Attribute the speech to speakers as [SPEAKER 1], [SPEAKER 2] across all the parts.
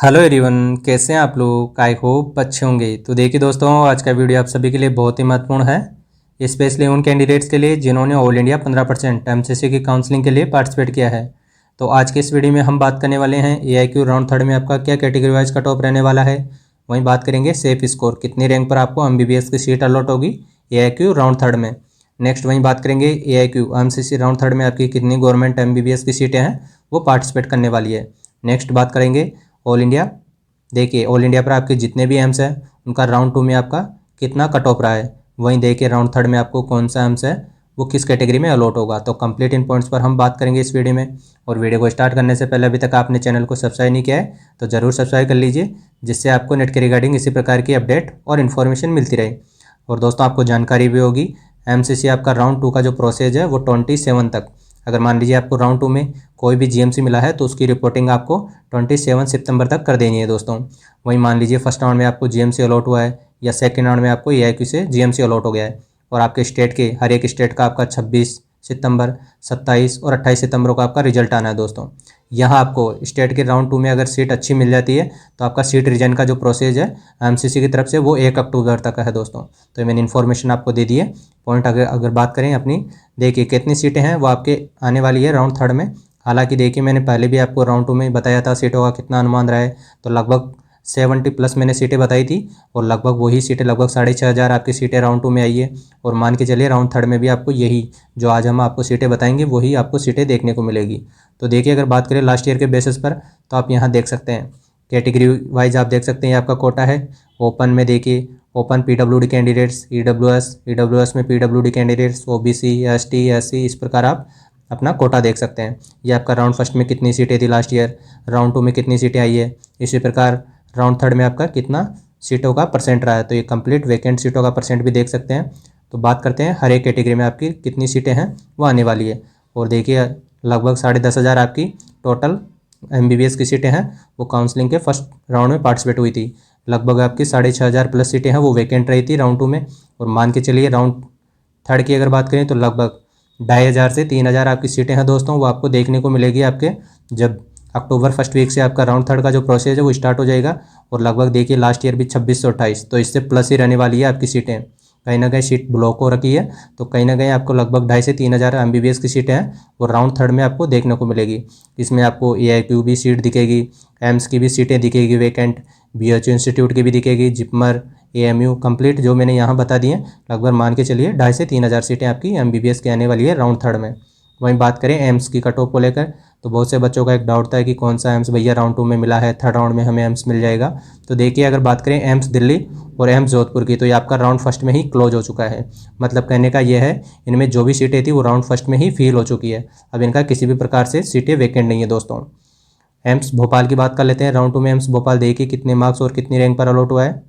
[SPEAKER 1] Hello everyone, कैसे हैं आप लोग। आई होप अच्छे होंगे। तो देखिए दोस्तों, आज का वीडियो आप सभी के लिए बहुत ही महत्वपूर्ण है, स्पेशली उन कैंडिडेट्स के लिए जिन्होंने ऑल इंडिया 15% एमसीसी की काउंसलिंग के लिए पार्टिसिपेट किया है। तो आज के इस वीडियो में हम बात करने वाले हैं एआईक्यू राउंड थर्ड में आपका क्या कैटेगरी वाइज कट ऑफ रहने वाला है। वहीं बात करेंगे सेफ स्कोर, कितनी रैंक पर आपको एमबीबीएस की सीट अलॉट होगी एआईक्यू राउंड थर्ड में। नेक्स्ट वहीं बात करेंगे एआईक्यू एमसीसी राउंड थर्ड में आपकी कितनी गवर्नमेंट एमबीबीएस की सीटें हैं वो पार्टिसिपेट करने वाली है। नेक्स्ट बात करेंगे ऑल इंडिया। देखिए ऑल इंडिया पर आपके जितने भी एम्स हैं उनका राउंड टू में आपका कितना कट ऑफ रहा है। वहीं देखिए राउंड थर्ड में आपको कौन सा एम्स है वो किस कैटेगरी में अलॉट होगा। तो कंप्लीट इन पॉइंट्स पर हम बात करेंगे इस वीडियो में। और वीडियो को स्टार्ट करने से पहले अभी तक आपने चैनल को सब्सक्राइब नहीं किया है तो ज़रूर सब्सक्राइब कर लीजिए, जिससे आपको नेट के रिगार्डिंग इसी प्रकार की अपडेट और इन्फॉर्मेशन मिलती रहे। और दोस्तों आपको जानकारी भी होगी, एमसीसी आपका राउंड टू का जो प्रोसेस है वो 27 तक, अगर मान लीजिए आपको राउंड टू में कोई भी जीएमसी मिला है तो उसकी रिपोर्टिंग आपको 27 सितंबर तक कर देनी है दोस्तों। वहीं मान लीजिए फर्स्ट राउंड में आपको जीएमसी अलॉट हुआ है या सेकंड राउंड में आपको एआईक्यू से जीएमसी अलॉट हो गया है, और आपके स्टेट के हर एक स्टेट का आपका 26 सितंबर, 27 और 28 सितंबर को आपका रिजल्ट आना है दोस्तों। यहाँ आपको स्टेट के राउंड टू में अगर सीट अच्छी मिल जाती है तो आपका सीट रिजन का जो प्रोसेस है एमसीसी की तरफ से वो 1 अक्टूबर तक है दोस्तों। तो मैंने इन्फॉर्मेशन आपको दे दी है। पॉइंट अगर बात करें अपनी, देखिए कितनी सीटें हैं वो आपके आने वाली है राउंड थर्ड में। हालांकि देखिए मैंने पहले भी आपको राउंड टू में बताया था सीटों का कितना अनुमान रहा है, तो लगभग 70+ मैंने सीटें बताई थी, और लगभग वही सीटें लगभग 6500 आपकी सीटें राउंड टू में आई है। और मान के चलिए राउंड थर्ड में भी आपको यही जो आज हम आपको सीटें बताएंगे वही आपको सीटें देखने को मिलेगी। तो देखिए अगर बात करें लास्ट ईयर के बेसिस पर तो आप यहाँ देख सकते हैं कैटेगरी वाइज, आप देख सकते हैं आपका कोटा है। ओपन में देखिए ओपन पीडब्ल्यूडी कैंडिडेट्स, ईडब्ल्यूएस में PWD candidates, OBC, ST, SC, इस प्रकार आप अपना कोटा देख सकते हैं। ये आपका राउंड फर्स्ट में कितनी सीटें थी लास्ट ईयर, राउंड टू में कितनी सीटें आई है, इसी प्रकार राउंड थर्ड में आपका कितना सीटों का परसेंट रहा है। तो ये कंप्लीट वैकेंट सीटों का परसेंट भी देख सकते हैं। तो बात करते हैं हर एक कैटेगरी में आपकी कितनी सीटें हैं वो आने वाली है। और देखिए लगभग 10,500 आपकी टोटल एमबीबीएस की सीटें हैं वो काउंसलिंग के फर्स्ट राउंड में पार्टिसिपेट हुई थी। लगभग आपकी 6,500+ सीटें हैं वो वैकेंट रही थी राउंड टू में। और मान के चलिए राउंड थर्ड की अगर बात करें तो लगभग 2,500 से 3,000 आपकी सीटें हैं दोस्तों, वो आपको देखने को मिलेगी आपके जब अक्टूबर फर्स्ट वीक से आपका राउंड थर्ड का जो प्रोसेस है वो स्टार्ट हो जाएगा। और लगभग देखिए लास्ट ईयर भी 2628, तो इससे प्लस ही रहने वाली है आपकी सीटें। कहीं ना कहीं सीट ब्लॉक हो रखी है, तो कहीं ना कहीं आपको लगभग 2,500 से 3,000 एमबीबीएस की सीटें हैं वो राउंड थर्ड में आपको देखने को मिलेगी। इसमें आपको एआईक्यू भी सीट दिखेगी, एम्स की भी सीटें दिखेगी वैकेंट, बीएचयू इंस्टीट्यूट की भी दिखेगी, जिपमर, एएमयू, कंप्लीट जो मैंने यहाँ बता दिए लगभग मान के चलिए 2,500 से 3,000 सीटें आपकी एमबीबीएस की आने वाली है राउंड थर्ड में। वहीं बात करें एम्स की कट ऑफ को लेकर, तो बहुत से बच्चों का एक डाउट था कि कौन सा एम्स भैया राउंड टू में मिला है, थर्ड राउंड में हमें एम्स मिल जाएगा। तो देखिए अगर बात करें एम्स दिल्ली और एम्स जोधपुर की, तो ये आपका राउंड फर्स्ट में ही क्लोज हो चुका है। मतलब कहने का ये है इनमें जो भी सीटें थी वो राउंड फर्स्ट में ही फिल हो चुकी है। अब इनका किसी भी प्रकार से सीटें वैकेंट नहीं है दोस्तों। एम्स भोपाल की बात कर लेते हैं। राउंड टू में एम्स भोपाल देखिए कितने मार्क्स और कितनी रैंक पर अलॉट हुआ है।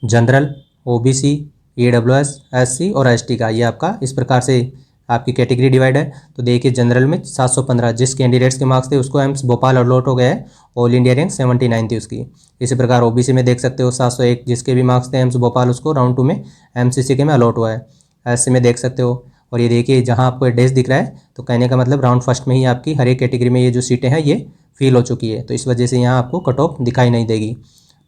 [SPEAKER 1] जनरल, ओबीसी, ईडब्ल्यूएस, एससी और एसटी का ये आपका इस प्रकार से आपकी कैटेगरी डिवाइड है। तो देखिए जनरल में 715 जिस कैंडिडेट्स के मार्क्स थे उसको एम्स भोपाल अलॉट हो गया है, ऑल इंडिया रैंक 79 थी उसकी। इसी प्रकार ओबीसी में देख सकते हो 701 जिसके भी मार्क्स थे एम्स भोपाल उसको राउंड टू में एमसीसी के में अलॉट हुआ है। एससी में देख सकते हो। और ये देखिए जहाँ आपको एड्रेस दिख रहा है तो कहने का मतलब राउंड फर्स्ट में ही आपकी हर एक कैटेगरी में ये जो सीटें हैं ये फिल हो चुकी है, तो इस वजह से यहाँ आपको कट ऑफ दिखाई नहीं देगी।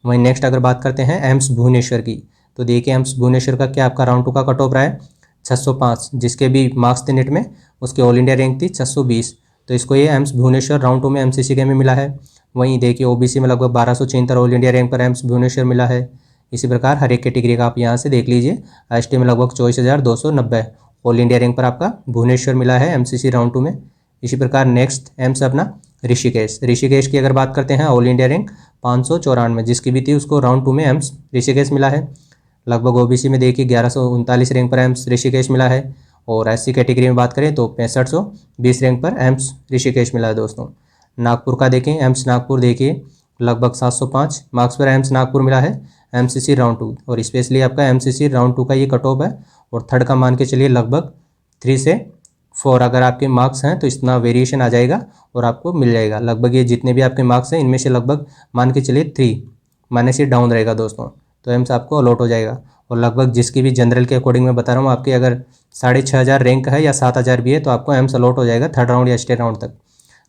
[SPEAKER 1] वहीं नेक्स्ट अगर बात करते हैं एम्स भुवनेश्वर की, तो देखिए एम्स भुवनेश्वर का क्या आपका राउंड टू का कट ऑफ रहा है 605, जिसके भी मार्क्स थे नेट में उसके ऑल इंडिया रैंक थी 620, तो इसको ये एम्स भुवनेश्वर राउंड टू में एमसीसी के में मिला है। वहीं देखिए ओबीसी में लगभग 1276 ऑल इंडिया रैंक पर एम्स भुवनेश्वर मिला है। इसी प्रकार हर एक कैटेगरी का आप यहाँ से देख लीजिए। एसटी में लगभग 24,290 ऑल इंडिया रैंक पर आपका भुवनेश्वर मिला है एमसीसी राउंड टू में। इसी प्रकार नेक्स्ट एम्स अपना ऋषिकेश की अगर बात करते हैं ऑल इंडिया रैंक 594 जिसकी भी थी उसको राउंड टू में एम्स ऋषिकेश मिला है। लगभग ओबीसी में देखिए 1139 रैंक पर एम्स ऋषिकेश मिला है। और एससी कैटेगरी में बात करें तो 6520 रैंक पर एम्स ऋषिकेश मिला है दोस्तों। नागपुर का देखें एम्स नागपुर देखिए लगभग 705 मार्क्स पर एम्स नागपुर मिला है एमसीसी राउंड टू। और स्पेशली आपका एमसीसी राउंड टू का ये कट ऑफ है। और थर्ड का मान के चलिए लगभग 3 से 4 अगर आपके मार्क्स हैं तो इतना वेरिएशन आ जाएगा और आपको मिल जाएगा। लगभग ये जितने भी आपके मार्क्स हैं इनमें से लगभग मान के चलिए 3 माइनस से डाउन रहेगा दोस्तों, तो एम्स आपको अलॉट हो जाएगा। और लगभग जिसकी भी जनरल के अकॉर्डिंग मैं बता रहा हूँ आपकी अगर 6,500 रैंक है या 7,000 भी है तो आपको एम्स अलॉट हो जाएगा थर्ड राउंड या स्टेट राउंड तक।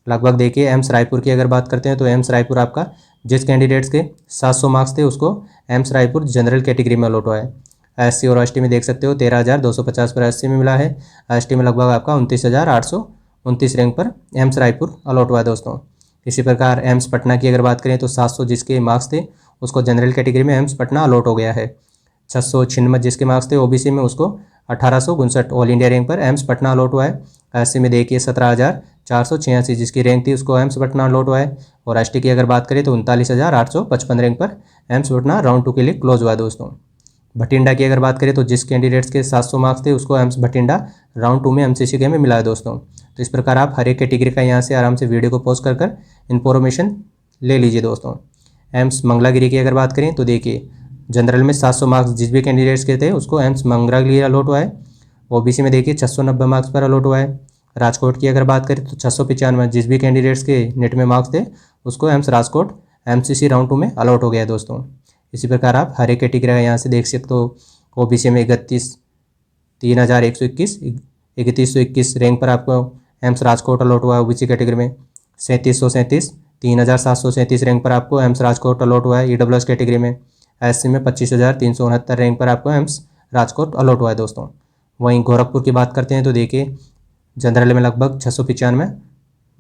[SPEAKER 1] लगभग देखिए एम्स रायपुर की अगर बात करते हैं तो एम्स रायपुर आपका जिस कैंडिडेट्स के 700 मार्क्स थे उसको एम्स रायपुर जनरल कैटेगरी में अलॉट हुआ है। एससी और एसटी में देख सकते हो 13,250 पर एससी में मिला है। एसटी में लगभग आपका 29,829 रैंक पर एम्स रायपुर अलॉट हुआ है दोस्तों। इसी प्रकार एम्स पटना की अगर बात करें तो 700 जिसके मार्क्स थे उसको जनरल कैटेगरी में एम्स पटना अलॉट हो गया है। 696 जिसके मार्क्स थे ओबीसी में उसको 1859 ऑल इंडिया रैंक पर एम्स पटना अलॉट हुआ है। एससी में देखिए 17,486 जिसकी रैंक थी उसको एम्स पटना अलॉट हुआ है। और एसटी की अगर बात करें तो 39,855 रैंक पर एम्स पटना राउंड 2 के लिए क्लोज हुआ है दोस्तों। भटिंडा की अगर बात करें तो जिस कैंडिडेट्स के 700 मार्क्स थे उसको एम्स भटिंडा राउंड 2 में एमसीसी में मिला है दोस्तों। तो इस प्रकार आप हर एक कैटेगरी का यहाँ से आराम से वीडियो को पॉज कर इन्फॉर्मेशन ले लीजिए दोस्तों। एम्स मंगलागिरी की अगर बात करें तो देखिए जनरल में 700 मार्क्स जिस भी कैंडिडेट्स के थे उसको एम्स मंगलागिरी अलॉट हुआ है। ओबीसी में देखिए 690 मार्क्स पर अलॉट हुआ है। राजकोट की अगर बात करें तो 695 जिस भी कैंडिडेट्स के नेट में मार्क्स थे उसको एम्स राजकोट एमसीसी राउंड 2 में अलॉट हो गया है दोस्तों। इसी प्रकार आप हर एक कैटेगरी का यहाँ से देख सकते हो। ओबीसी में 31,121 3121 रैंक पर आपको एम्स राजकोट अलॉट हुआ है। ओबीसी कैटेगरी में 3737 3,737 रैंक पर आपको एम्स राजकोट अलॉट हुआ है। ईडब्ल्यूएस कैटेगरी में एससी में 25,369 रैंक पर आपको एम्स राजकोट अलॉट हुआ है दोस्तों। वहीं गोरखपुर की बात करते हैं तो देखिए जनरल में लगभग 695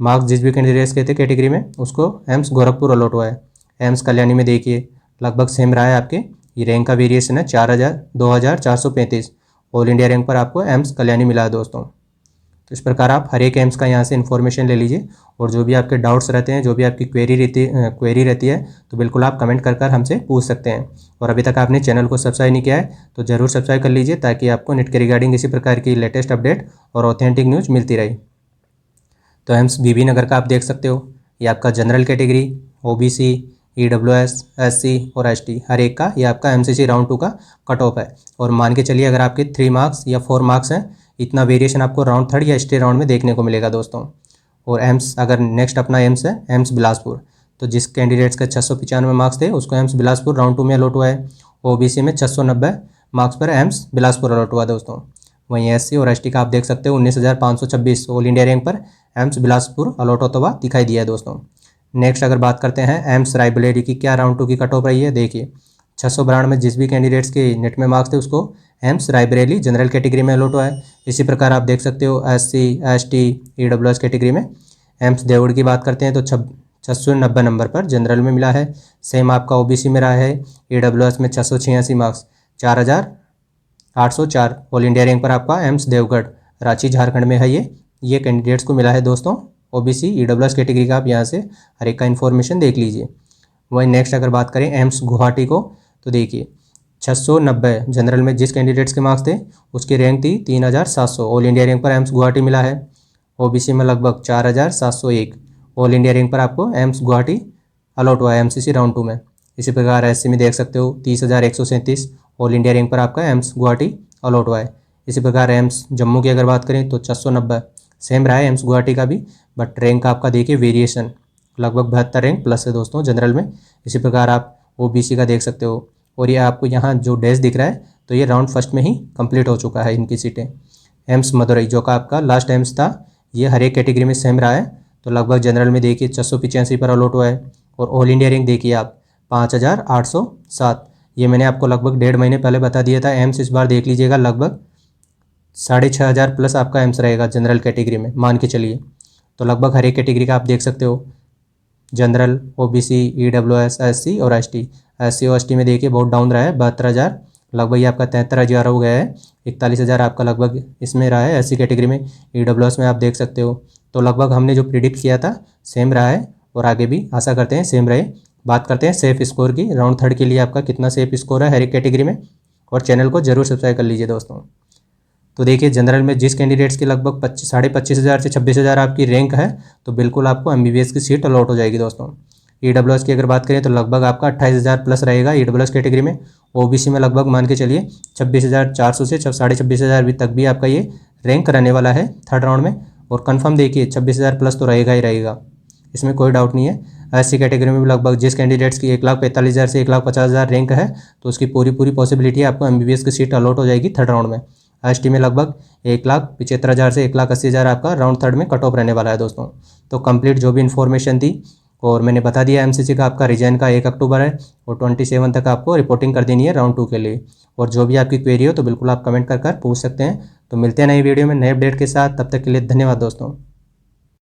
[SPEAKER 1] मार्क्स जिस भी कैंडिडेट्स के थे कैटेगरी में उसको एम्स गोरखपुर अलॉट हुआ है। एम्स कल्याणी में देखिए लगभग सेम रहा है आपके, ये रैंक का वेरिएशन है 2,435 ऑल इंडिया रैंक पर आपको एम्स कल्याणी मिला है दोस्तों। तो इस प्रकार आप हर एक एम्स का यहाँ से इन्फॉर्मेशन ले लीजिए और जो भी आपके डाउट्स रहते हैं, जो भी आपकी क्वेरी रहती है तो बिल्कुल आप कमेंट कर हमसे पूछ सकते हैं। और अभी तक आपने चैनल को सब्सक्राइब नहीं किया है तो ज़रूर सब्सक्राइब कर लीजिए ताकि आपको नेट के रिगार्डिंग इसी प्रकार की लेटेस्ट अपडेट और ऑथेंटिक न्यूज़ मिलती रहे। तो एम्स बीबी नगर का आप देख सकते हो, ये आपका general category, OBC, EWS, SC और एसटी हर एक का ये आपका एमसीसी राउंड 2 का कट ऑफ है। और मान के चलिए अगर आपके 3 मार्क्स या 4 मार्क्स हैं, इतना वेरिएशन आपको राउंड 3 या एसटी राउंड में देखने को मिलेगा दोस्तों। और एम्स अगर नेक्स्ट अपना एम्स है एम्स बिलासपुर, तो जिस कैंडिडेट्स का 695 मार्क्स थे उसको एम्स बिलासपुर राउंड 2 में अलॉट हुआ है। ओबीसी में 690 मार्क्स पर एम्स बिलासपुर अलॉट हुआ दोस्तों। वहीं एससी और एसटी का आप देख सकते हो 19,526 ऑल इंडिया रैंक पर एम्स बिलासपुर अलॉट होता हुआ दिखाई दिया है दोस्तों। नेक्स्ट अगर बात करते हैं एम्स रायबरेली की क्या राउंड 2 की कट ऑफ रही है, देखिए 692 में जिस भी कैंडिडेट्स के नेट में मार्क्स थे उसको एम्स रायबरेली जनरल कैटेगरी में अलॉट हुआ है। इसी प्रकार आप देख सकते हो एससी, एसटी, ईडब्ल्यूएस कैटेगरी में एम्स देवगढ़ की बात करते हैं तो 690 नंबर पर जनरल में मिला है। सेम आपका ओबीसी में रहा है। ईडब्ल्यूएस में 686 मार्क्स 4,804 ऑल इंडिया रैंक पर आपका एम्स देवगढ़ रांची झारखंड में है। ये कैंडिडेट्स को मिला है दोस्तों। ओबीसी, ईडब्ल्यूएस कैटेगरी का आप यहाँ से हर एक का इन्फॉर्मेशन देख लीजिए। वहीं नेक्स्ट अगर बात करें एम्स गुवाहाटी को तो देखिए 690 जनरल में जिस कैंडिडेट्स के मार्क्स थे उसकी रैंक थी 3,700 ऑल इंडिया रैंक पर एम्स गुवाहाटी मिला है। ओबीसी में लगभग 4,701 ऑल इंडिया रैंक पर आपको एम्स गुवाहाटी अलॉट हुआ है एमसीसी राउंड 2 में। इसी प्रकार एससी में देख सकते हो 30,137 ऑल इंडिया रैंक पर आपका एम्स गुवाहाटी अलॉट हुआ है। इसी प्रकार एम्स जम्मू की अगर बात करें तो 690 सेम रहा है एम्स गुवाहाटी का भी, बट रैंक आपका देखिए वेरिएशन लगभग 72 रैंक प्लस है दोस्तों जनरल में। इसी प्रकार आप ओबीसी का देख सकते हो। और ये आपको यहाँ जो डैश दिख रहा है तो ये राउंड फर्स्ट में ही कंप्लीट हो चुका है इनकी सीटें। एम्स मदुरई जो का आपका लास्ट एम्स था ये हर एक कैटेगरी में सेम रहा है। तो लगभग जनरल में देखिए 685 पर अलॉट हुआ है। और ऑल इंडिया रैंक देखिए आप 5,807, ये मैंने आपको लगभग 1.5 महीने पहले बता दिया था। एम्स इस बार देख लीजिएगा लगभग 6,500 प्लस आपका एम्स रहेगा जनरल कैटेगरी में मान के चलिए। तो लगभग हर एक कैटेगरी का आप देख सकते हो, जनरल, ओबीसी, ईडब्ल्यूएस, एससी और एसटी। एससी और एसटी में देखिए बहुत डाउन रहा है 72,000, लगभग ये आपका 73,000 हो गया है। 41,000 आपका लगभग इसमें रहा है एससी कैटेगरी में। ईडब्ल्यूएस में आप देख सकते हो। तो लगभग हमने जो प्रिडिक्ट किया था सेम रहा है और आगे भी आशा करते हैं सेम रहे। बात करते हैं सेफ स्कोर की, राउंड 3 के लिए आपका कितना सेफ स्कोर है हर एक कैटेगरी में, और चैनल को जरूर सब्सक्राइब कर लीजिए दोस्तों। तो देखिए जनरल में जिस कैंडिडेट्स की लगभग 25,500 से 26,000 आपकी रैंक है तो बिल्कुल आपको एमबीबीएस की सीट अलॉट हो जाएगी दोस्तों। ईडब्ल्यूएस की अगर बात करें तो लगभग आपका 28,000 प्लस रहेगा ईडब्ल्यूएस कैटेगरी में। ओबीसी में लगभग मान के चलिए 26,400 से 26,500 तक भी आपका ये रैंक रहने वाला है थर्ड राउंड में। और कन्फर्म देखिए 26,000 प्लस तो रहेगा ही रहेगा, इसमें कोई डाउट नहीं है। एससी कैटेगरी में भी लगभग जिस कैंडिडेट्स की 1,45,000 से 1,50,000 रैंक है तो उसकी पूरी पॉसिबिलिटी है आपको एमबीबीएस की सीट अलॉट हो जाएगी थर्ड राउंड में। एसटी में लगभग 1,75,000 से 1,80,000 आपका राउंड थर्ड में कट ऑफ रहने वाला है दोस्तों। तो कंप्लीट जो भी इन्फॉर्मेशन थी और मैंने बता दिया एमसीसी का आपका रिजाइन का 1 अक्टूबर है और 27 तक आपको रिपोर्टिंग कर देनी है राउंड 2 के लिए। और जो भी आपकी क्वेरी हो तो बिल्कुल आप कमेंट कर पूछ सकते हैं। तो मिलते हैं नई वीडियो में नए अपडेट के साथ, तब तक के लिए धन्यवाद दोस्तों।